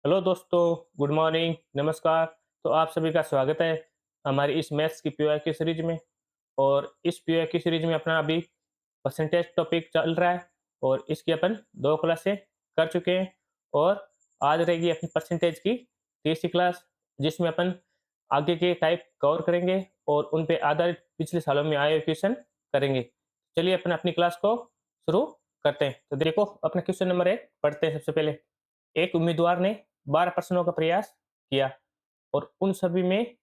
Hello दोस्तों, good morning, नमस्कार। तो आप सभी का स्वागत है हमारी इस मैथ्स की पीवाईक्यू सीरीज में। और इस पीवाईक्यू सीरीज में अपना अभी परसेंटेज टॉपिक चल रहा है और इसकी अपन 2 क्लासें कर चुके हैं। और आज रहेगी अपनी परसेंटेज की तीसरी क्लास, जिसमें अपन आगे के टाइप कवर करेंगे और उन पे आधारित पिछले सालों में आए हुए क्वेश्चन करेंगे। चलिए अपन अपनी क्लास को शुरू करते हैं। तो देखो अपना क्वेश्चन नंबर 1 पढ़ते हैं सबसे पहले। एक उम्मीदवार ने 12 प्रश्नों का प्रयास किया और उन सभी में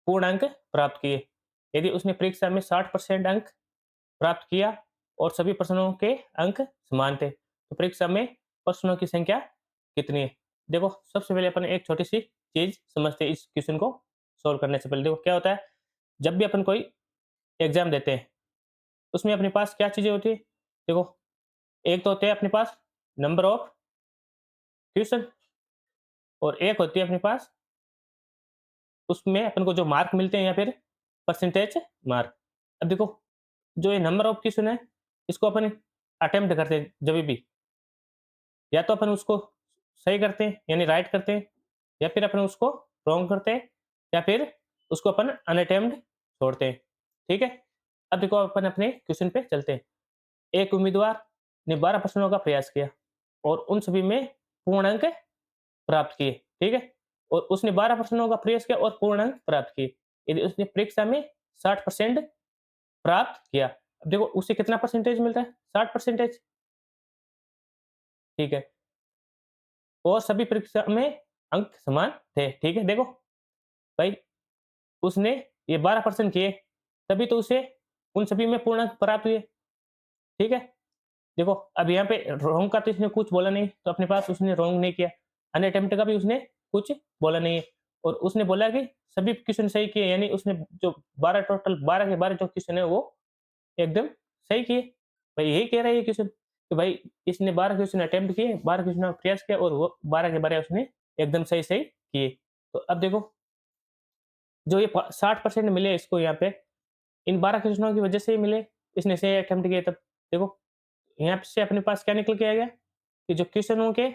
पूर्ण अंक प्राप्त किए। यदि उसने परीक्षा में 60% अंक प्राप्त किया और सभी प्रश्नों के अंक समान थे, तो परीक्षा में प्रश्नों की संख्या कितनी है? देखो, सबसे पहले अपन एक छोटी-सी चीज़ समझते हैं इस क्वेश्चन को सॉल्व करने से पहले। देखो क्या होता है, जब भी अपन कोई एग्ज़ाम देते हैं, उसमें अपने पास क्या चीज़ें होती है? देखो, एक तो होते हैं अपने पास नंबर ऑफ क्वेश्चन और एक होती है अपने पास उसमें अपन को जो मार्क मिलते हैं या फिर परसेंटेज मार्क। अब देखो, जो ये नंबर ऑफ क्वेश्चन है, इसको अपन अटेम्प्ट करते हैं जभी भी, या तो अपन उसको सही करते हैं यानी राइट करते हैं, या फिर अपन उसको रॉन्ग करते हैं, या फिर उसको अपन अनअटेम्प्ट छोड़ते हैं। ठीक है? अब देखो अपन अपने क्वेश्चन पे चलते हैं। एक उम्मीदवार ने 12 प्रश्नों का प्रयास किया और उन सभी में पूर्ण अंक प्राप्त किए, ठीक है? और उसने 12 प्रश्नों का प्रयास किया और पूर्ण अंक प्राप्त किए। यदि उसने परीक्षा में 60% प्राप्त किया। अब देखो उसे कितना परसेंटेज मिलता है? 60%, ठीक है? और सभी परीक्षा में अंक समान थे, ठीक है? देखो भाई, उसने ये 12% किए, तभी तो उसे उन सभी में पूर्ण अंक प्राप्त हुए, ठीक है? देखो, अब यहाँ पे रॉन्ग का तो इसने कुछ बोला नहीं, तो अपने पास उसने रॉन्ग नहीं किया। अनअटेम्प्ट का भी उसने कुछ बोला नहीं है और उसने बोला कि सभी क्वेश्चन सही किए, यानी उसने जो 12 टोटल 12 के 12 जो क्वेश्चन है वो एकदम सही किए। भाई यही कह रहा है ये क्वेश्चन कि भाई इसने 12 क्वेश्चन अटेम्प्ट किए, 12 क्वेश्चन का प्रयास किया और वो 12 के 12 उसने एकदम सही-सही किए। तो अब देखो, जो ये प 60% मिले इसको यहाँ पे, इन 12 क्वेश्चनों की वजह से ही मिले, इसने सही अटेम्प्ट किए तब। देखो, यहाँ से अपने पास क्या निकल के आएगा कि जो क्वेश्चनों के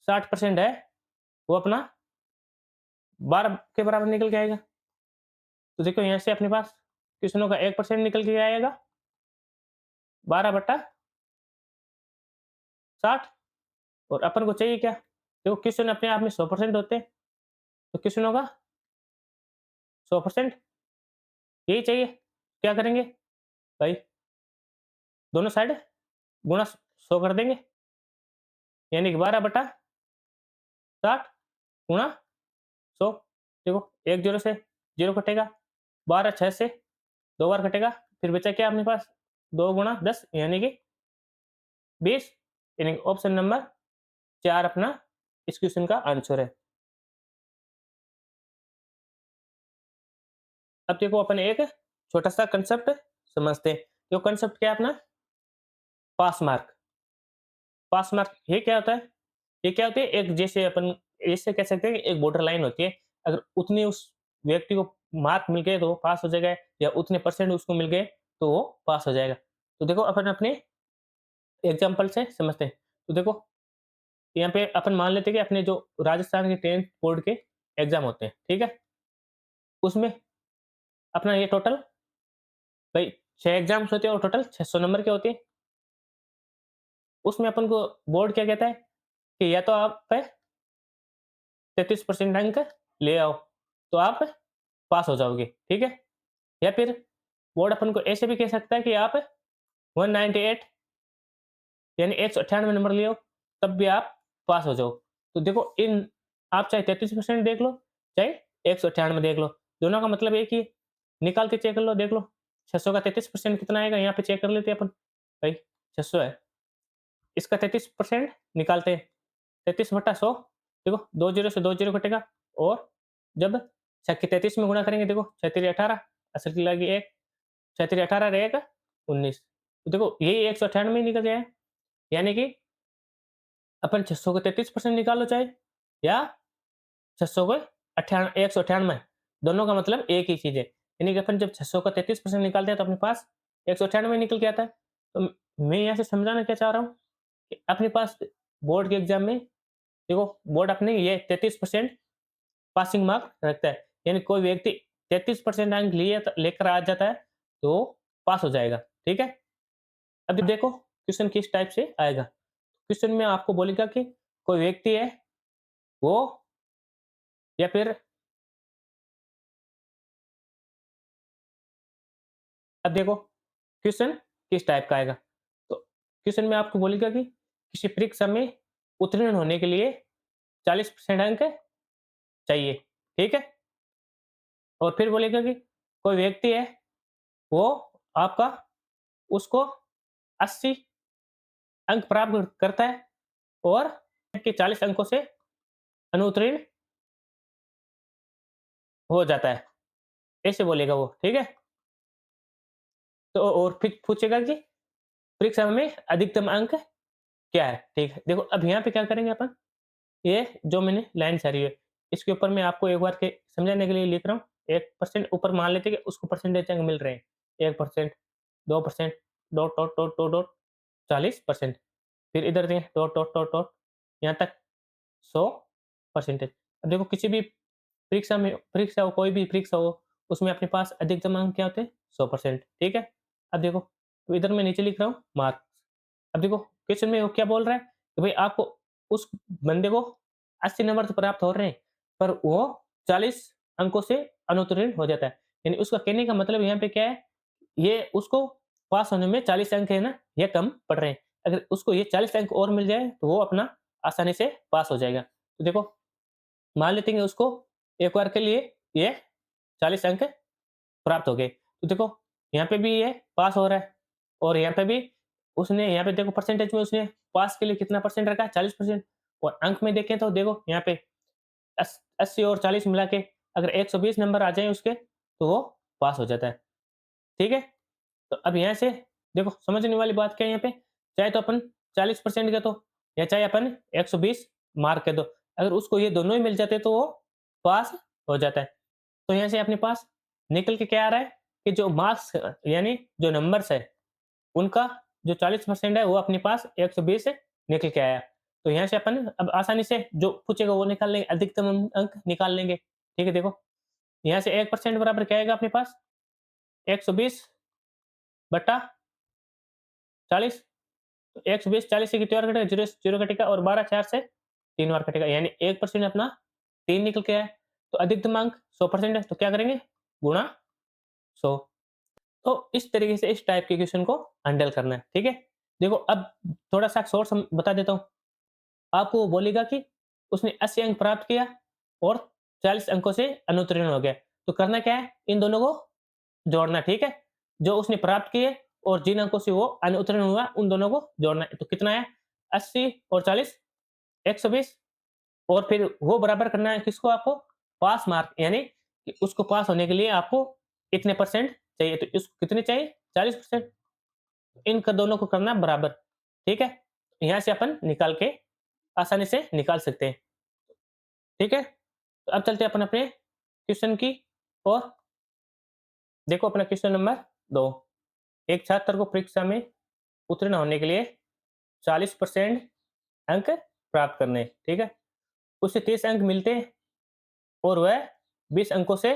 60% है, वो अपना 12 के बराबर निकल के आएगा। तो देखो यहाँ से अपने पास क्वेश्चनों का 1% निकल के आएगा, 12/60। और अपन को चाहिए क्या? देखो क्वेश्चन अपने आप में 100% होते हैं, तो क्वेश्चनों का 100% यही चाहिए। क्या करेंगे? भाई दोनों साइड गुणा 100 कर देंगे, यानी कि 12/60 गुणा 100। देखो 1 ज़ीरो से 0 कटेगा, 12 6 से 2 बार कटेगा, फिर बचा क्या अपने पास? 2 गुणा 10 यानी कि 20, यानी कि ऑप्शन नंबर 4 अपना इस क्वेश्चन का आंसर है। अब देखो अपन एक छोटा-सा कांसेप्ट समझते हैं। जो कांसेप्ट क्या है अपना? पास मार्क। पास मार्क ये क्या होता है? ये क्या होती है? एक जैसे अपन ऐसे कह सकते हैं कि एक बॉर्डर लाइन होती है। अगर उतनी उस व्यक्ति को मार्क मिल गए तो वो पास हो जाएगा, या उतने परसेंट उसको मिल गए तो वो पास हो जाएगा। तो देखो अपन अपने एग्ज़ाम्पल से समझते हैं। तो देखो यहाँ पे अपन मान लेते हैं कि अपने जो राजस्थान के 10th बोर्ड के एग्ज़ाम होते हैं, ठीक है? उसमें अपना ये टोटल भाई 6 एग्ज़ाम्स होते हैं और टोटल 600 नंबर के होते हैं। उसमें अपन को बोर्ड क्या कहता है कि या तो आप 33% अंक ले आओ, तो आप पास हो जाओगे, ठीक है? या फिर बोर्ड अपन को ऐसे भी कह सकता है कि आप 198 यानी 198 नंबर ले आओ, तब भी आप पास हो जाओ। तो देखो इन आप चाहे 33% देख लो, चाहे 198 देख लो, दोनों का मतलब एक ही है। निकाल के चेक कर लो, देख लो। 600 का 33% कितना आएगा? यहाँ पे चेक कर लेते हैं अपन। भाई 600 है, इसका 33% निकालते हैं। 33/100, देखो 2 ज़ीरो से 2 ज़ीरो कटेगा और जब 6 के 33 में गुणा करेंगे, देखो 6 तिरी 18, असर की लगी 1, 6 तिरी 18 रहेगा 19। तो देखो यही 198 ही निकल जाए, यानी कि अपन 600 को 33% निकालो चाहे, या 600 को 198, दोनों का मतलब एक ही चीज़ है। यानी कि अपन जब 600 का 33% निकालते हैं तो अपने पास 198 निकल के आता है। तो मैं यहाँ से समझाना क्या चाह रहा हूँ कि अपने पास बोर्ड के एग्ज़ाम में देखो बोर्ड अपने ये 33% पासिंग मार्क रखता है। यानी कोई व्यक्ति 33% अंक लेकर आ जाता है, तो पास हो जाएगा। ठीक है? अब देखो क्वेश्चन किस टाइप से आएगा। क्वेश्चन में आपको बोलेगा कि कोई व्यक्ति है, वो या फिर अब देखो क्वेश्चन किस टाइप का आएगा। तो क्वेश्चन में आपको बोलेगा कि किसी परीक्षा में उत्तीर्ण होने के लिए 40% अंक चाहिए। ठीक है? और फिर बोलेगा कि कोई व्यक्ति है, वो आपका उसको 80 अंक प्राप्त करता है और के 40 अंकों से अनुत्तीर्ण हो जाता है। ऐसे बोलेगा वो। ठीक है? तो और फिर पूछेगा कि परीक्षा में अधिकतम अंक क्या है? ठीक है? देखो अब यहाँ पे क्या करेंगे अपन, ये जो मैंने लाइन सारी है, इसके ऊपर मैं आपको एक बार के समझाने के लिए लिख रहा हूँ। 1% ऊपर मान लेते हैं कि उसको परसेंटेज अंक मिल रहे हैं। 1%, 2%, dot, dot, dot, dot, dot 40%। फिर इधर दें डॉट, डॉट, डॉट, डॉट यहाँ तक 100%। अब देखो किसी भी परीक्षा हो, कोई भी परीक्षा हो, उसमें अपने पास अधिकतम अंक क्या होते हैं? 100%। ठीक है? अब देखो, तो इधर मैं नीचे लिख रहा हूँ मार्क्स। अब देखो क्वेश्चन में वो क्या बोल रहा है कि भाई आपको उस बंदे को 80 नंबर तो प्राप्त हो रहे हैं, पर वो 40 अंकों से अनुत्तीर्ण हो जाता है। यानी उसका कहने का मतलब यहाँ पे क्या है, ये उसको पास होने में 40 अंक है ना, ये कम पड़ रहे हैं। अगर उसको ये 40 अंक और मिल जाए, तो वो अपना आसानी से पास हो जाएगा। तो देखो, मान लेते हैं कि उसको एक बार के लिए ये 40 अंक प्राप्त हो गए। तो देखो, यहाँ पे भी ये पास हो रहा है और यहाँ पे भी उसने यहाँ पे देखो परसेंटेज में उसने पास के लिए कितना परसेंट रखा है? 40%। और अंक में देखें तो देखो यहाँ पे 80 और 40 मिला के अगर 120 नंबर आ जाए उसके, तो वो पास हो जाता है। ठीक है? तो अब यहाँ से देखो समझने वाली बात क्या है यहाँ पे, चाहे तो अपन 40% का दो या चाहे अपन 120 मार्क के दो, अगर उसको ये दोनों ही मिल जाते तो वो पास हो जाता है। तो यहाँ से अपने पास निकल के क्या आ रहा है कि जो मार्क्स यानी जो नंबर्स है, उनका जो 40% है वो अपने पास 120 से निकल के आया। तो यहाँ से अपन अब आसानी से जो पूछेगा वो निकाल लेंगे, अधिकतम अंक निकाल लेंगे। ठीक है? देखो, यहाँ से 1% बराबर क्या आएगा अपने पास? 120 बटा 40। तो 120 40 से कितनी बार कटेगा? 0 से 0 कटेगा और 12 4 से 3 बार कटेगा। यानी 1% अपना 3 निकल के आया। तो अधिकतम अंक 100% है, तो क्या करेंगे? गुणा 100। तो इस तरीके से इस टाइप के क्वेश्चन को हैंडल करना है। ठीक है? देखो अब थोड़ा-सा शॉर्ट सम बता देता हूँ। आपको वो बोलेगा कि उसने 80 अंक प्राप्त किया और 40 अंकों से अनुत्तीर्ण हो गया। तो करना क्या है? इन दोनों को जोड़ना है। ठीक है? जो उसने प्राप्त किए और जिन अंकों से वो अनुत्तीर्ण हुआ, उन दोनों को जोड़ना है। तो कितना है? 80 और 40 120 और फिर वो बराबर करना है किसको आपको? पास मार्क यानी कि उसको पास होने के लिए आपको इतने परसेंट चाहिए। तो इसको कितने चाहिए? 40%। इन दोनों को करना बराबर। ठीक है? यहाँ से अपन निकाल के आसानी से निकाल सकते हैं। ठीक है? तो अब चलते हैं अपन अपने क्वेश्चन की ओर। देखो अपना क्वेश्चन नंबर 2। एक छात्र को परीक्षा में उत्तीर्ण होने के लिए 40% अंक प्राप्त करने हैं। ठीक है? उसे 30 अंक मिलते हैं और वह 20 अंकों से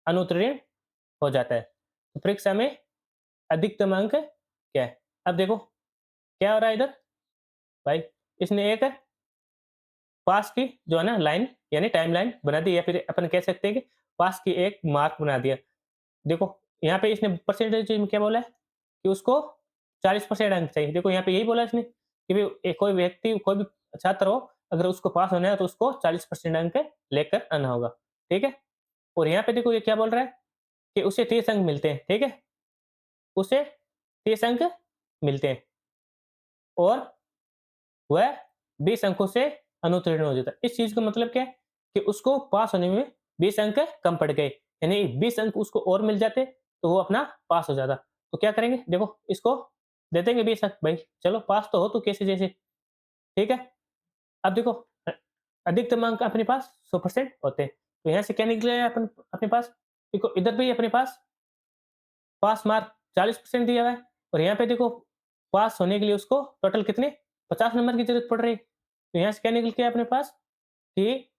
अनुत्तीर्ण हो जाता है। तो परीक्षा में अधिकतम अंक क्या है? अब देखो क्या हो रहा है इधर भाई, इसने एक पास की जो है ना लाइन यानी टाइमलाइन बना दी, या फिर अपन कह सकते हैं कि पास की एक मार्क बना दिया। देखो यहाँ पे इसने परसेंटेज में क्या बोला है कि उसको 40% अंक चाहिए। देखो यहाँ पे यही बोला इसने कि भाई कोई व्यक्ति कोई भी छात्र हो, अगर उसको पास होना है तो उसको 40% अंक लेकर आना होगा। ठीक है? और यहाँ पे देखो ये क्या बोल रहा है कि उसे 30 अंक मिलते हैं। ठीक है? उसे 30 अंक मिलते हैं और वह 20 अंकों से अनुत्तीर्ण हो जाता है। इस चीज़ का मतलब क्या है कि उसको पास होने में 20 अंक कम पड़ गए। यानी 20 अंक उसको और मिल जाते तो वो अपना पास हो जाता। तो क्या करेंगे? देखो इसको दे देंगे 20 अंक भाई, चलो पास तो हो तू कैसे जैसे। ठीक है? अब देखो अधिकतम अंक अपने पास 100% होते हैं। तो यहाँ से क्या निकलेगा अपन अपने पास? देखो इधर भी अपने पास पास मार्क 40% दिया हुआ है और यहाँ पे देखो पास होने के लिए उसको टोटल कितने 50 नंबर की ज़रूरत पड़ रही है। तो यहाँ से क्या निकल के आया अपने पास कि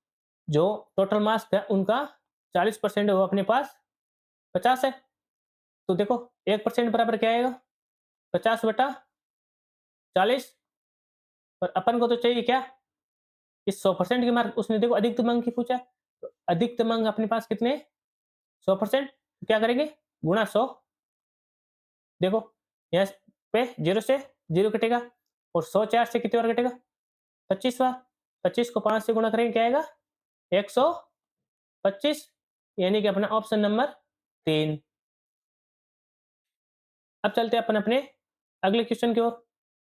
जो टोटल मास था उनका 40% है वो अपने पास 50 है। तो देखो 1% बराबर क्या आएगा? 50/40। और अपन को तो चाहिए क्या? इस 100% के मार्क उसने देखो अधिकतम अंक ही पूछा है। तो अधिकतम अंक अपने पास कितने हैं? 100%। तो क्या करेंगे? गुणा 100। देखो यहाँ पे 0 से 0 कटेगा और 100 4 से कितनी बार कटेगा? 25 बार। 25 को 5 से गुणा करेंगे क्या आएगा? 125। यानी कि अपना ऑप्शन नंबर 3। अब चलते हैं अपन अपने अगले क्वेश्चन की ओर।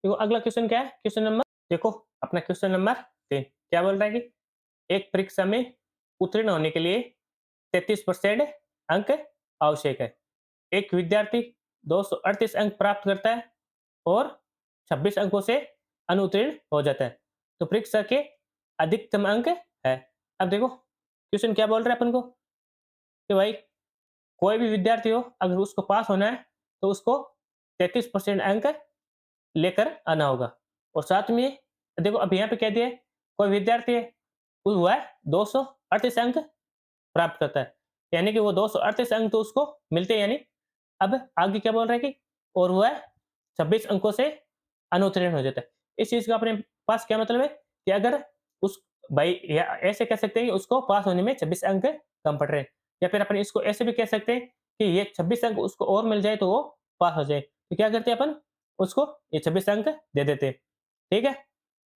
देखो अगला क्वेश्चन क्या है? क्वेश्चन नंबर देखो अपना क्वेश्चन नंबर 3 क्या बोल रहा है कि एक परीक्षा में उत्तीर्ण होने के लिए 33% अंक आवश्यक है। एक विद्यार्थी 238 अंक प्राप्त करता है और 26 अंकों से अनुत्तीर्ण हो जाता है। तो परीक्षा के अधिकतम अंक है। अब देखो क्वेश्चन क्या बोल रहा है अपन को कि भाई कोई भी विद्यार्थी हो अगर उसको पास होना है तो उसको 33% अंक लेकर आना होगा। और साथ में देखो अब यहाँ पे क्या दिया है, कोई विद्यार्थी है वो हुआ है 238 अंक प्राप्त करता है, यानी कि वो 238 अंक तो उसको मिलते हैं। यानी अब आगे क्या बोल रहा है कि और वो है 26 अंकों से अनुत्तीर्ण हो जाता है। इस चीज का अपने पास क्या मतलब है कि अगर उस भाई या ऐसे कह सकते हैं कि उसको पास होने में 26 अंक कम पड़ रहे हैं, या फिर अपन इसको ऐसे भी कह सकते हैं कि ये 26 अंक उसको और मिल जाए तो वो पास हो जाए। तो क्या करते हैं अपन उसको ये 26 अंक दे देते हैं। ठीक है?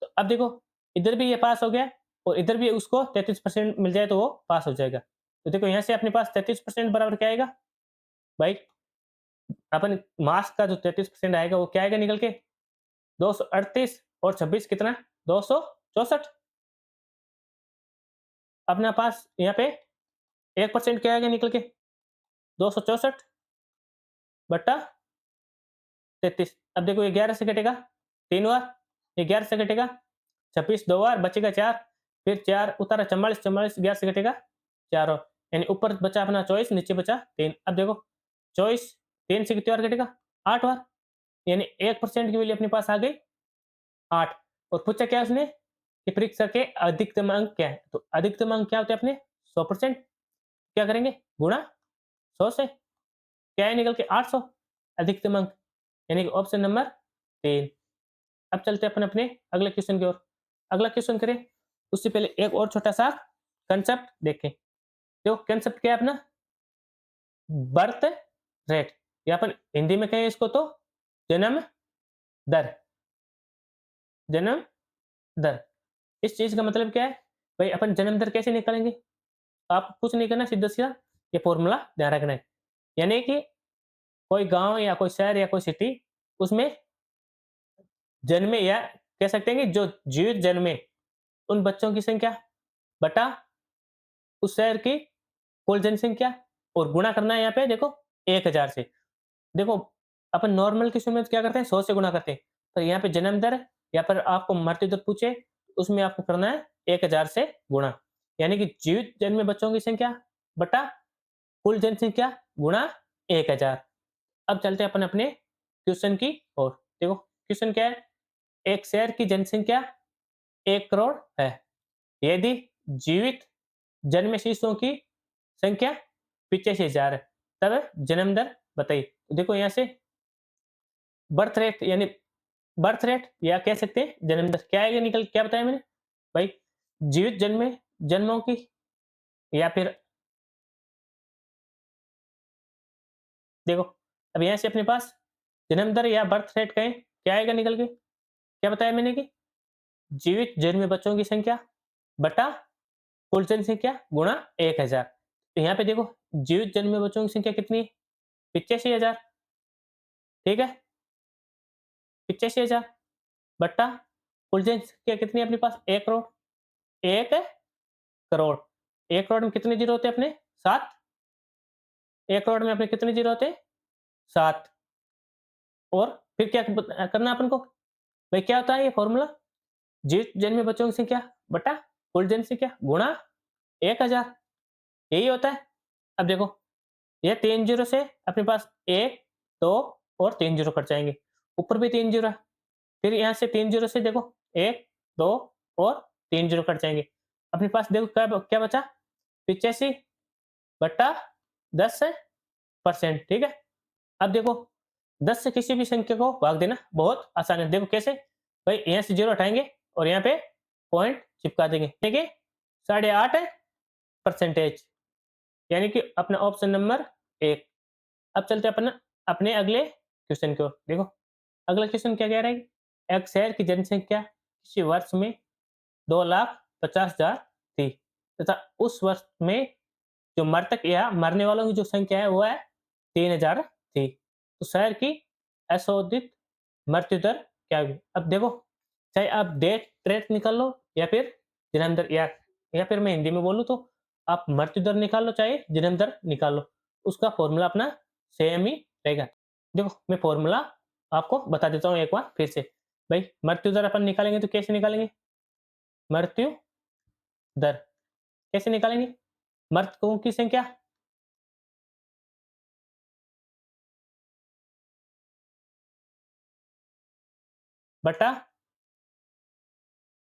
तो अब देखो इधर भी ये पास हो गया और इधर भी उसको 33% मिल जाए तो वो पास हो जाएगा। तो देखो यहाँ से अपने पास 33% बराबर क्या आएगा? भाई अपन मास का जो 33% आएगा वो क्या आएगा निकल के? 238 और 26 कितना? 264। अपने पास यहाँ पे 1% क्या आएगा निकल के? 264 बट्टा 33। अब देखो ये 11 से कटेगा 3 बार, ये 11 से कटेगा 26 2 बार, बचेगा 4, फिर 4 उतारा 44, 44 11 से कटेगा 4 और यानी ऊपर बचा अपना 24, नीचे बचा 3। अब देखो 24 3 से कितनी बार कटेगा? 8 बार, यानी 1% की वैल्यू अपने पास आ गई 8। और पूछा क्या उसने कि परीक्षा के अधिकतम अंक क्या है? तो अधिकतम अंक क्या होते हैं अपने? 100%। क्या करेंगे? गुणा 100 से, क्या है निकल के 800 अधिकतम अंक, यानी कि ऑप्शन नंबर 3। अब चलते हैं अपन अपने अगले क्वेश्चन की ओर। अगला क्वेश्चन करें उससे पहले एक और छोटा-सा कांसेप्ट देखें। देखो कांसेप्ट क्या है अपना? बर्थ रेट, या अपन हिंदी में कहें इसको तो जन्म दर। जन्म दर। इस चीज़ का मतलब क्या है? भाई अपन जन्म दर कैसे निकालेंगे? आपको कुछ नहीं करना, सीधा-सीधा ये फ़ॉर्मूला ध्यान रखना है। यानी कि कोई गाँव या कोई शहर या कोई सिटी उसमें जन्मे या कह सकते हैं कि जो जीवित जन्मे उन बच्चों की संख्या बटा उस शहर की कुल जनसंख्या और गुणा करना है यहाँ पे देखो 1000 से। देखो अपन नॉर्मल केसों में क्या करते हैं 100 से गुणा करते हैं, पर यहाँ पे जन्म दर या फिर आपको मृत्यु दर पूछे उसमें आपको करना है 1000 से गुणा, यानी कि जीवित जन्मे बच्चों की संख्या बटा कुल जनसंख्या गुणा 1000। अब चलते हैं अपन अपने क्वेश्चन की ओर। देखो क्वेश्चन क्या है? एक शहर की जनसंख्या 1 करोड़ है। यदि जीवित जन्मे शिशुओं की संख्या 85,000 है, तब जन्म दर बताइए। तो देखो यहाँ से बर्थ रेट यानी बर्थ रेट या कह सकते हैं जन्म दर क्या आएगा निकल, क्या बताया मैंने? भाई जीवित जन्मे जन्मों की या फिर देखो अब यहाँ से अपने पास जन्म दर या बर्थ रेट कहें क्या आएगा निकल के? क्या बताया मैंने कि जीवित जन्मे बच्चों की संख्या बटा कुल जनसंख्या गुणा 1000। तो यहाँ पे देखो जीवित जन्मे बच्चों की संख्या कितनी है? 85,000। ठीक है? 85,000 बट्टा कुल जनसंख्या कितनी है अपने पास? 1 करोड़। 1 करोड़। 1 करोड़ में कितने जीरो होते हैं अपने? 7। 1 करोड़ में अपने कितने जीरो होते हैं? 7। और फिर क्या करना है अपन को? भाई क्या होता है ये फ़ॉर्मूला? जीवित जन्मे बच्चों की संख्या बटा कुल जनसंख्या गुणा 1000, यही होता है। अब देखो ये 3 जीरो से अपने पास 1, 2 और 3 जीरो कट जाएँगे। ऊपर भी 3 जीरो है। फिर यहाँ से 3 जीरो से देखो 1, 2 और 3 जीरो कट जाएँगे। अपने पास देखो क्या क्या बचा 85 बट्टा 10%, ठीक है? अब देखो 10 से किसी भी संख्या को भाग देना बहुत आसान है। देखो कैसे? भाई यहाँ से 0 हटाएँगे और यहाँ पे पॉइंट चिपका देंगे। देखिए 8.5% यानी कि अपना ऑप्शन नंबर 1। अब चलते हैं अपने अगले क्वेश्चन की ओर। देखो अगला क्वेश्चन क्या कह रहा है कि एक शहर की जनसंख्या किसी वर्ष में 2,50,000 थी तथा उस वर्ष में जो मृतक या मरने वालों की जो संख्या है वो है 3,000 थी। तो शहर की असोदित मृत्यु दर क्या होगी? अब देखो चाहे आप डेथ रेट निकाल लो या फिर जन्म दर या फिर मैं हिंदी में बोलूँ तो आप मृत्यु दर निकाल लो चाहे जन्म दर निकाल लो। उसका फ़ॉर्मूला अपना सेम ही रहेगा। देखो मैं फ़ॉर्मूला आपको बता देता हूँ एक बार फिर से। भाई मृत्यु दर अपन निकालेंगे तो कैसे निकालेंगे? मृत्यु दर कैसे निकालेंगे? मृतकों की संख्या बटा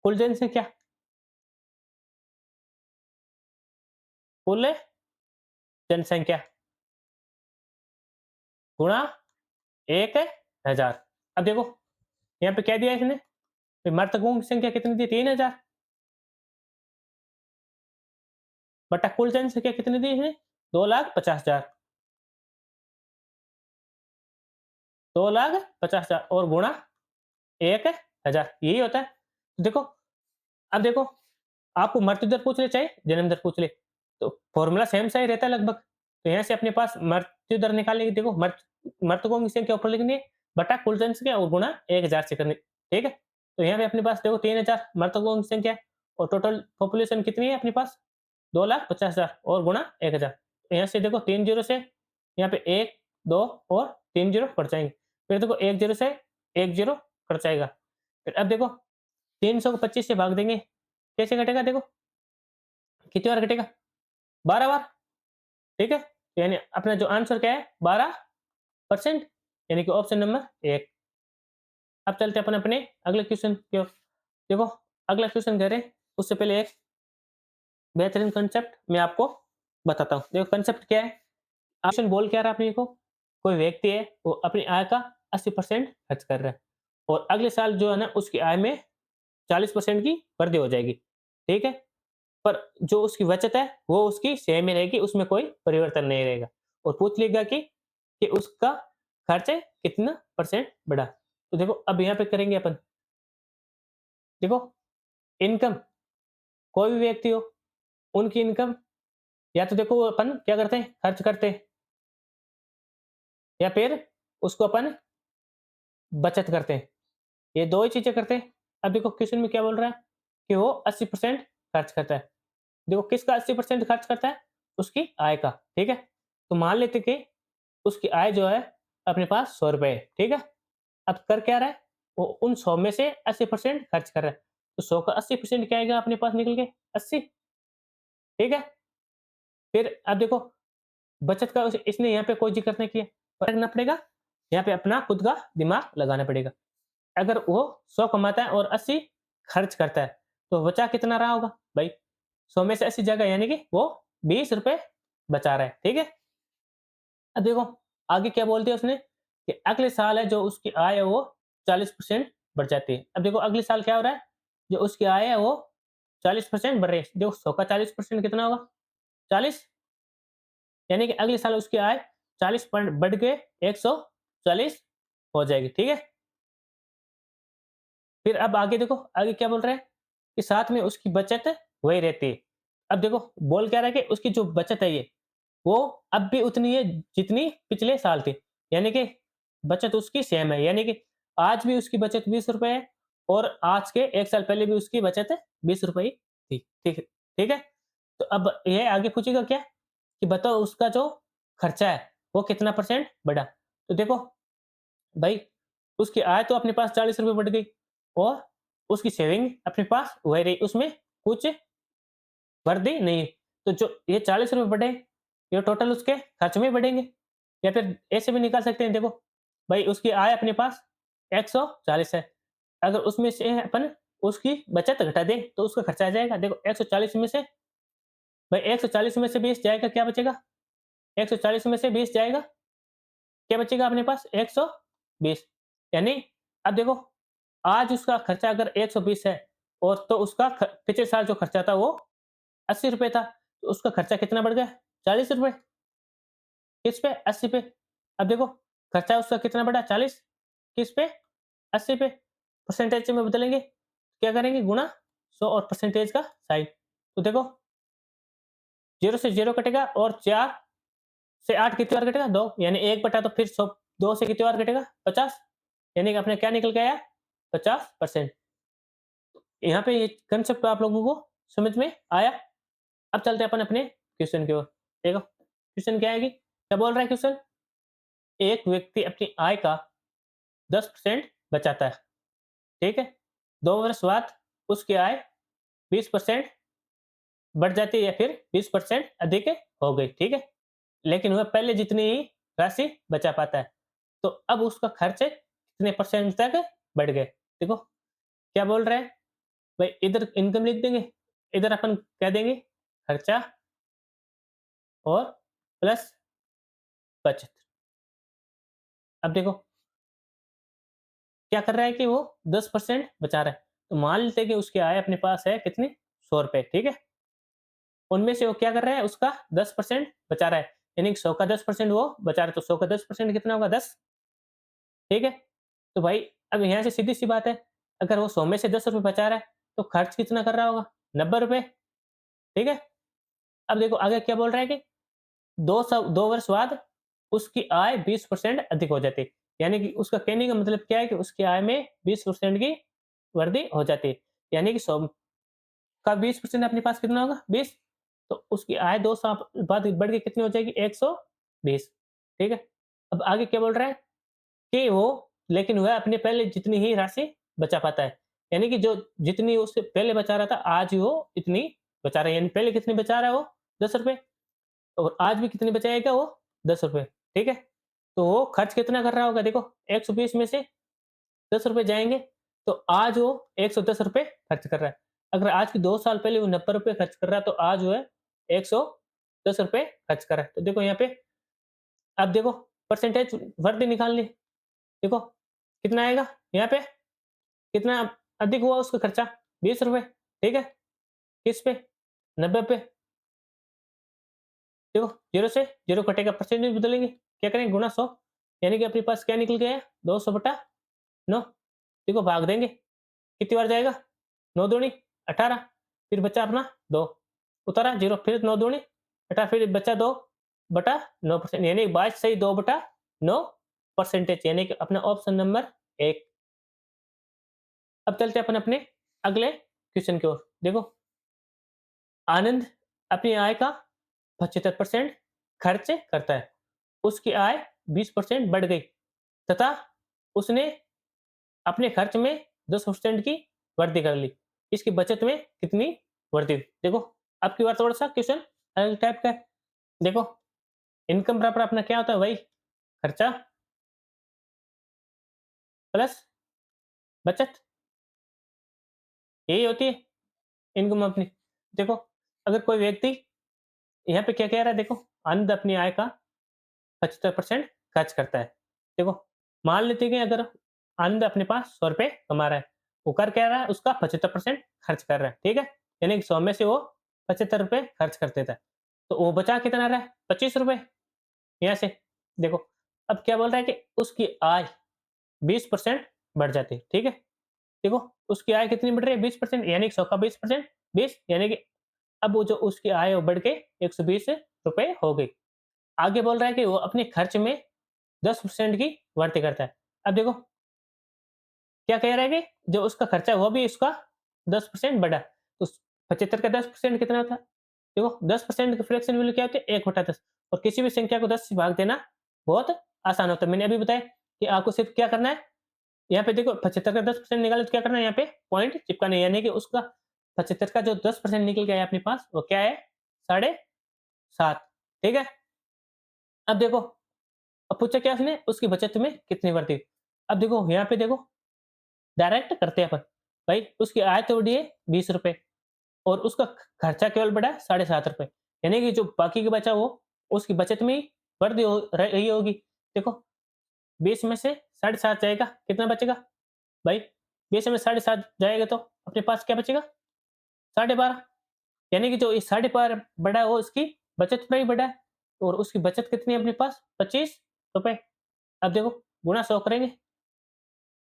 कुल जनसंख्या कुल जनसंख्या गुणा 1,000। अब देखो यहाँ पे क्या दिया है इसने? कि मृतकों की संख्या कितनी दी? 3,000 बटा कुल जनसंख्या कितनी दी है? 2,50,000 2,50,000 और गुणा 1,000 यही होता है। तो देखो अब देखो आपको मृत्यु दर पूछ ले चाहे जन्म दर पूछ ले तो फॉर्मूला सेम सा ही रहता है लगभग। तो यहाँ से अपने पास मृत्यु दर निकालने की देखो मृतकों की संख्या ऊपर लिखनी है बटा कुल जनसंख्या और गुणा 1,000 से करनी, ठीक है? तो यहाँ पे अपने पास देखो 3,000 मृतकों की संख्या और टोटल पॉपुलेशन कितनी है अपने पास? 2,50,000 और गुणा 1,000। तो यहाँ से देखो 3 जीरो से यहाँ पे 1, 2 और 3 जीरो कट जाएँगे। फिर देखो 1 जीरो से 1 जीरो कट जाएगा। फिर अब देखो 300 को 25 से भाग देंगे, कैसे कटेगा देखो? कितनी बार कटेगा? 12 बार, ठीक है? तो यानी अपना जो आंसर क्या है 12% यानी कि ऑप्शन नंबर 1। अब चलते हैं अपन अपने अगले क्वेश्चन की ओर। देखो अगला क्वेश्चन कह रहे हैं उससे पहले एक बेहतरीन कांसेप्ट मैं आपको बताता हूँ। देखो कांसेप्ट क्या है? क्वेश्चन बोल क्या रहा है अपने को? कोई व्यक्ति है वो अपनी आय का 80% खर्च कर रहा है और अगले साल जो है ना उसकी आय में 40% की वृद्धि हो जाएगी, ठीक है? पर जो उसकी बचत है वो उसकी सेम ही रहेगी, उसमें कोई परिवर्तन नहीं रहेगा और पूछ लेगा कि उसका खर्च कितना परसेंट बढ़ा। तो देखो अब यहाँ पे करेंगे अपन, देखो इनकम कोई भी व्यक्ति हो, उनकी इनकम या तो देखो वो अपन क्या करते हैं खर्च करते हैं या फिर उसको अपन बचत करते हैं। ये 2 ही चीज़ें करते हैं। अब देखो क्वेश्चन में क्या बोल रहा है कि वो 80% खर्च करता है। देखो किसका 80% खर्च करता है? उसकी आय का, ठीक है? तो मान लेते कि उसकी आय जो है अपने पास ₹100 है, ठीक है? अब कर क्या रहा है? वो उन 100 में से 80% खर्च कर रहा है। तो 100 का 80% क्या आएगा अपने पास निकल के? 80, ठीक है? फिर अब देखो बचत का उस इसने यहाँ पे कोई ज़िक्र नहीं किया, करना पड़ेगा, यहाँ पे अपना खुद का दिमाग लगाना पड़ेगा। अगर वो 100 कमाता है और 80 खर्च करता है, तो बचा कितना रहा होगा? भाई 100 में से 80 जाएगा यानी कि वो ₹20 बचा रहा है, ठीक है? अब देखो आगे क्या बोल दिया उसने कि अगले साल है जो उसकी आय है वो 40% बढ़ जाती है। अब देखो अगले साल क्या हो रहा है? जो उसकी आय है वो 40% बढ़ रही है। देखो 100 का 40% कितना होगा? 40 यानी कि अगले साल उसकी आय 40 बढ़ के 140 हो जाएगी, ठीक है? फिर अब आगे देखो, आगे क्या बोल रहा है कि साथ में उसकी बचत वही रहती है। अब देखो बोल क्या रहा है कि उसकी जो बचत है ये, वो अब भी उतनी है जितनी पिछले साल थी। यानी कि बचत उसकी सेम है, यानी कि आज भी उसकी बचत ₹20 है और आज के 1 साल पहले भी उसकी बचत ₹20 ही थी। ठीक है? तो अब ये आगे पूछेगा क्या कि बताओ उसका जो खर्चा है, वो कितना परसेंट बढ़ा? तो देखो भाई उसकी आय तो अपने पास ₹40 बढ़ गई और उसकी सेविंग अपने पास वही रही, उसमें कुछ वृद्धि नहीं है। तो जो ये ₹40 बढ़े, ये टोटल उसके खर्च में बढ़ेंगे या फिर ऐसे भी निकाल सकते हैं देखो, भाई उसकी आय अपने पास 140 है, अगर उसमें से अपन उसकी बचत घटा दें तो उसका खर्चा आ जाएगा। देखो 140 में से भाई 140 में से 20 जाएगा, क्या बचेगा? 140 में से 20 जाएगा, क्या बचेगा अपने पास? 120। यानी अब देखो, आज उसका खर्चा अगर 120 है और तो उसका पिछले साल जो खर्चा था वो ₹80 था, तो उसका खर्चा कितना बढ़ गया? ₹40। किस पे? 80 पे। अब देखो, खर्चा उसका कितना बढ़ा? 40। किस पे? 80 पे। परसेंटेज में बदलेंगे, क्या करेंगे? गुणा 100 और परसेंटेज का साइन। तो देखो, 0 से 0 कटेगा और 4 से 8 कितनी बार कटेगा? 2, यानी 1 बटा, तो फिर 100, 2 से कितनी बार कटेगा? 50, यानी कि अपने क्या निकल के आया? 50%। यहाँ पे ये कांसेप्ट आप लोगों को समझ में आया? अब चलते हैं अपन अपने क्वेश्चन की ओर। देखो, क्वेश्चन क्या है कि क्या बोल रहा है क्वेश्चन? एक व्यक्ति अपनी आय का 10% बचाता है, ठीक है? 2 वर्ष बाद उसकी आय 20% बढ़ जाती है या फिर 20% अधिक हो गई, ठीक है? लेकिन वह पहले जितनी ही राशि बचा पाता है। तो अब उसका खर्च कितने परसेंट तक बढ़ गए? देखो, क्या बोल रहा है? भाई इधर इनकम लिख देंगे, इधर अपन कह देंगे खर्चा और प्लस बचत। अब देखो, क्या कर रहा है कि वो 10% बचा रहा है। तो मान लेते हैं कि उसकी आय अपने पास है कितनी? ₹100, ठीक है? उनमें से वो क्या कर रहा है? उसका 10% बचा रहा है। यानी कि 100 का 10% वो बचा रहा है, तो 100 का 10% कितना होगा? 10, ठीक है? तो भाई अब यहाँ से सीधी-सी बात है, अगर वो 100 में से ₹10 बचा रहा है, तो खर्च कितना कर रहा होगा? ₹90, ठीक है? अब देखो आगे क्या बोल रहा है कि 2 वर्ष बाद उसकी आय 20% अधिक हो जाती है। यानी कि उसका कहने का मतलब क्या है कि उसकी आय में 20% की वृद्धि हो जाती है। यानी कि 100 का 20% अपने पास कितना होगा? 20। तो उसकी आय 2 साल बाद बढ़ के कितनी हो जाएगी? 120, ठीक है? अब आगे क्या बोल रहा है कि वो, लेकिन वह अपने पहले जितनी ही राशि बचा पाता है। यानी कि जो जितनी उससे पहले बचा रहा था, आज वो इतनी बचा रहा है। यानी पहले कितनी बचा रहा है वो? ₹10, और आज भी कितनी बचाएगा वो? ₹10, ठीक है? तो वो खर्च कितना कर रहा होगा? देखो, 120 में से ₹10 जाएँगे, तो आज वो ₹110 खर्च कर रहा है। अगर आज की 2 साल पहले वो ₹90 खर्च कर रहा है, तो आज वो है ₹110 खर्च कर रहा है। तो देखो यहाँ पे, अब देखो परसेंटेज वृद्धि निकालनी। देखो, कितना आएगा? यहाँ पे कितना अधिक हुआ उसका खर्चा? ₹20, ठीक है? किस पे? 90 पे। देखो, 0 से 0 कटेगा, परसेंटेज बदलेंगे, क्या करेंगे? गुणा 100, यानी कि अपने पास क्या निकल के आया? 200/9। देखो, भाग देंगे, कितनी बार जाएगा? 9 दूनी 18, फिर बचा अपना 2, उतारा 0, फिर 9 दूनी 18, फिर बचा 2/9%, यानी 22 सही 2/9 परसेंटेज, यानी कि अपना ऑप्शन नंबर 1। अब चलते हैं अपन अपने अगले क्वेश्चन की ओर। देखो, आनंद अपनी आय का 75% खर्च करता है। उसकी आय 20% बढ़ गई तथा उसने अपने खर्च में 10% की वृद्धि कर ली। इसकी बचत में कितनी वृद्धि हुई? देखो, अब की बार थोड़ा-सा क्वेश्चन अलग टाइप का है। देखो, इनकम बराबर अपना क्या होता है? वही खर्चा प्लस बचत, यही होती है इनकम अपनी। देखो, अगर कोई व्यक्ति यहाँ पे क्या कह रहा है? देखो, आनंद अपनी आय का 75% खर्च करता है। देखो, मान लेते हैं कि अगर आनंद अपने पास ₹100 कमा रहा है, वो कर क्या रहा है? उसका 75% खर्च कर रहा है, ठीक है? यानी कि 100 में से वो ₹75 खर्च कर देता है। तो वो बचा कितना रहा है? ₹25। यहाँ से देखो, अब क्या बोल रहा है कि उसकी आय 20% बढ़ जाती है, ठीक है? देखो, उसकी आय कितनी बढ़ रही है? 20%, यानी कि 100 का 20%, 20, यानी कि अब वो जो उसकी आय है वो बढ़ के ₹120 हो गई। आगे बोल रहा है कि वो अपने खर्च में 10% की वृद्धि करता है। अब देखो, क्या कह रहा है कि जो उसका खर्चा है वो भी उसका 10% बढ़ा। तो 75 का 10% कितना होता है? देखो, 10% की फ्रैक्शन वैल्यू क्या होती है? 1/10, और किसी भी संख्या को 10 से भाग देना बहुत आसान होता है। मैंने अभी बताया कि आपको सिर्फ क्या करना है, यहाँ पे देखो 75 का 10% निकाले तो क्या करना है? यहाँ पे पॉइंट चिपकाना है, यानी कि उसका 75 का जो 10% निकल के आया अपने पास, वो क्या है? साढ़े 7, ठीक है? अब देखो, अब पूछा क्या उसने? उसकी बचत में कितनी वृद्धि हुई? अब देखो, यहाँ पे देखो, डायरेक्ट करते हैं अपन। भाई उसकी आय तो बढ़ी है 20 रुपए और उसका खर्चा केवल बढ़ा है 7.5 रुपए। यानी कि जो बाकी का बचा वो उसकी बचत में ही वृद्धि हो रही होगी। देखो 20 में से 7.5 जाएगा, कितना बचेगा? भाई 20 में 7.5 जाएगा तो अपने पास क्या बचेगा? 12.5। यानी कि जो ये 12.5 बढ़ा है वो इसकी बचत में ही बढ़ा है और उसकी बचत कितनी है अपने पास? 25 रुपए। अब देखो गुणा 100 करेंगे,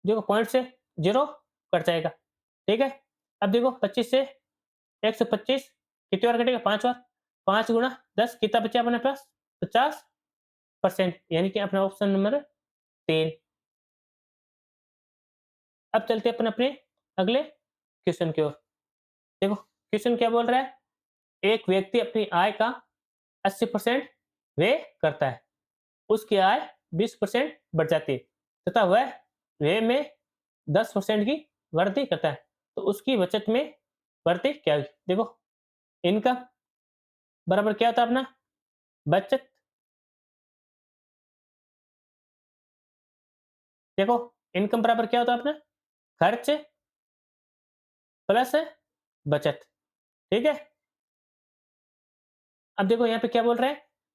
देखो पॉइंट से 0 कट जाएगा, ठीक है? अब देखो 25 से 125 कितनी बार कटेगा? 5 बार। 5 गुणा 10 कितना बचा अपने पास? 50% यानी कि अपना ऑप्शन नंबर 3। अब चलते हैं अपन अपने अगले क्वेश्चन की ओर। देखो क्वेश्चन क्या बोल रहा है? एक व्यक्ति अपनी आय का 80% व्यय करता है। उसकी आय 20% बढ़ जाती है तथा वह व्यय में 10% की वृद्धि करता है। तो उसकी बचत में वृद्धि क्या हुई? देखो इनकम बराबर क्या होता है अपना? बचत। देखो इनकम बराबर क्या होता है अपना? खर्च प्लस बचत, ठीक है? अब देखो यहाँ पे क्या बोल रहा है?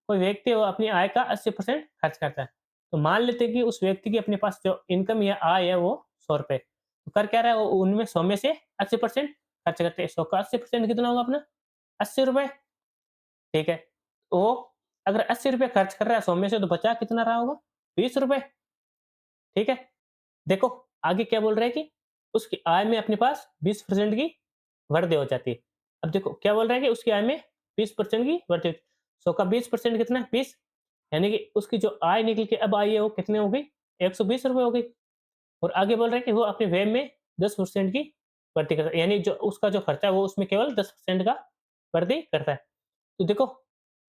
कोई व्यक्ति वो अपनी आय का 80% खर्च करता है। तो मान लेते हैं कि उस व्यक्ति के अपने पास जो इनकम या आय है वो 100 रुपए। तो कर क्या रहा है वो उनमें 100 में से 80% खर्च करते हैं। 100 का 80% कितना होगा अपना? 80 रुपए, ठीक है? तो अगर 80 रुपए खर्च कर रहा है 100 में से तो बचा कितना रहा होगा? 20 रुपए, ठीक है? देखो आगे क्या बोल रहा है कि उसकी आय में अपने पास 20% की वृद्धि हो जाती है। अब देखो क्या बोल रहा है कि उसकी आय में 20% की वृद्धि होती है। 100 का 20% कितना है? 20, यानी कि उसकी जो आय निकल के अब आई है वो कितनी हो गई? 120 रुपए हो गई। और आगे बोल रहा है कि वो अपने व्यय में 10% की वृद्धि करता है। यानी जो उसका जो खर्चा है वो उसमें केवल 10% का वृद्धि करता है। तो देखो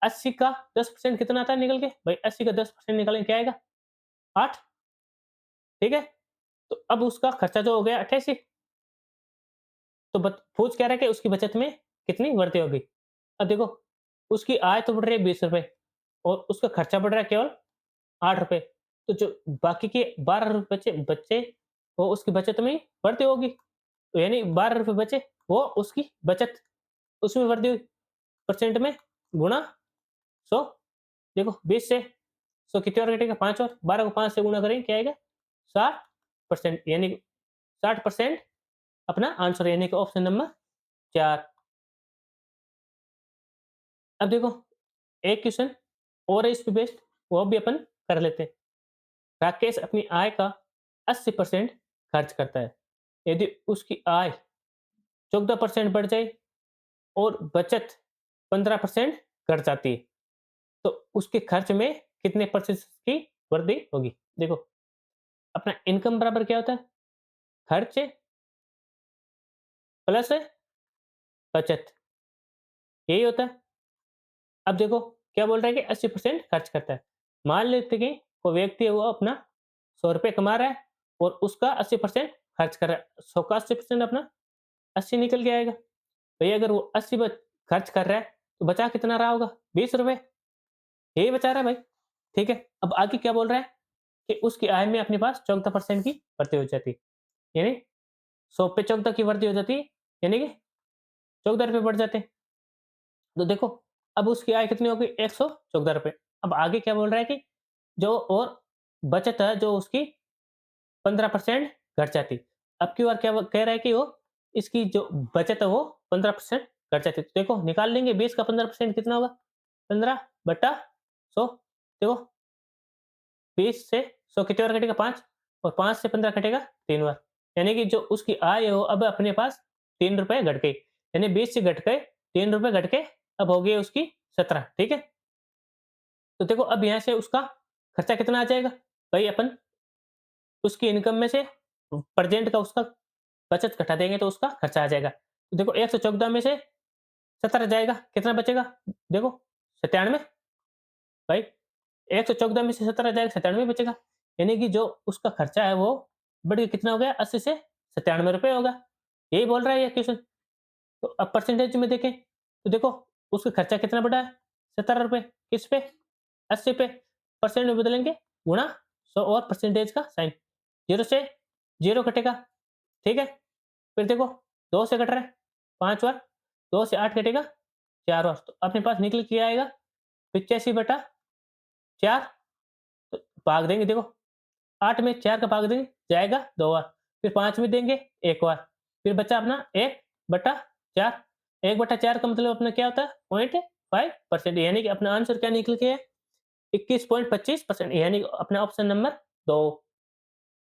80 का 10% कितना आता है निकल के? भाई 80 का 10% निकालेंगे क्या आएगा? 8, ठीक है? तो अब उसका खर्चा जो हो गया 88। तो पूछ क्या रहा है कि उसकी बचत में कितनी वृद्धि होगी? अब देखो उसकी आय तो बढ़ रही है 20 रुपए और उसका खर्चा बढ़ रहा है केवल 8 रुपए। तो जो बाकी के 12 रुपए बचे बचे वो उसकी बचत में ही वृद्धि होगी। तो यानी 12 रुपए बचे वो उसकी बचत उसमें वृद्धि हुई। परसेंट में गुणा 100। देखो 20 से 100 कितनी बार कटेगा? 5 बार। 12 को 5 से गुणा करेंगे क्या आएगा? 60%, यानी 60% अपना आंसर, यानी कि ऑप्शन नंबर 4। अब देखो एक क्वेश्चन और है इस पे बेस्ड, वो भी अपन कर लेते हैं। राकेश अपनी आय का 80% खर्च करता है। यदि उसकी आय 14% बढ़ जाए और बचत 15% घट जाती है, तो उसके खर्च में कितने प्रतिशत की वृद्धि होगी? देखो अपना इनकम बराबर क्या होता है? खर्च प्लस बचत, यही होता है। अब देखो क्या बोल रहा है कि 80% खर्च करता है। मान लेते हैं कि कोई व्यक्ति है वो अपना 100 रुपए कमा रहा है और उसका 80% खर्च कर रहा है। 100 का 80% अपना 80 निकल के आएगा। भई अगर वो 80 खर्च कर रहा है तो बचा कितना रहा होगा? 20 रुपए, यही बचा रहा है भाई। ठीक है? अब आगे क्या बोल रहा है कि उसकी आय में अपने पास 14% की वृद्धि हो जाती है। यानी 100 पे 14 की वृद्धि हो जाती है, यानी कि 14 रुपए बढ़ जाते हैं। तो देखो अब उसकी आय कितनी हो गई? 114 रुपए। अब आगे क्या बोल रहा है कि जो और बचत है जो उसकी 15% घट जाती। अब की बार क्या वो कह रहा है कि वो इसकी जो बचत है वो 15% घट जाती है। तो देखो निकाल लेंगे 20 का 15% कितना होगा? 15/100। देखो 20 से 100 कितनी बार कटेगा? 5, और 5 से 15 कटेगा 3 बार। यानी कि जो उसकी आय है वो अब अपने पास 3 रुपए घट गई। यानी 20 से घट के 3 रुपए घट के अब हो गई उसकी 17, ठीक है? तो देखो अब यहाँ से उसका खर्चा कितना आ जाएगा? भाई अपन उसकी इनकम में से प्रेजेंट का उसका बचत घटा देंगे तो उसका खर्चा आ जाएगा। तो देखो 114 में से 17 जाएगा, कितना बचेगा? देखो 97। भाई 114 में से 17 जाएगा, 97 बचेगा। यानी कि जो उसका खर्चा है वो बढ़ के कितना हो गया? 80 से 97 रुपए होगा। यही बोल रहा है ये क्वेश्चन। तो अब परसेंटेज में देखें तो देखो उसका खर्चा कितना बढ़ा है? 17 रुपए। किस पे? 80 पे। परसेंट में बदलेंगे गुणा 100 और परसेंटेज का साइन। 0 से 0 कटेगा, ठीक है? फिर देखो 2 से कट रहा है 5 बार, 2 से 8 कटेगा 4 बार, तो अपने पास निकल के आएगा 85/4। तो भाग देंगे देखो 8 में 4 का भाग देंगे, जाएगा 2 बार, फिर 5 में देंगे 1 बार, फिर बचा अपना 1/4। 1/4 का मतलब अपना क्या होता है 0.5%, यानी कि अपना आंसर क्या निकल के है 21.25%, यानी अपना ऑप्शन नंबर 2।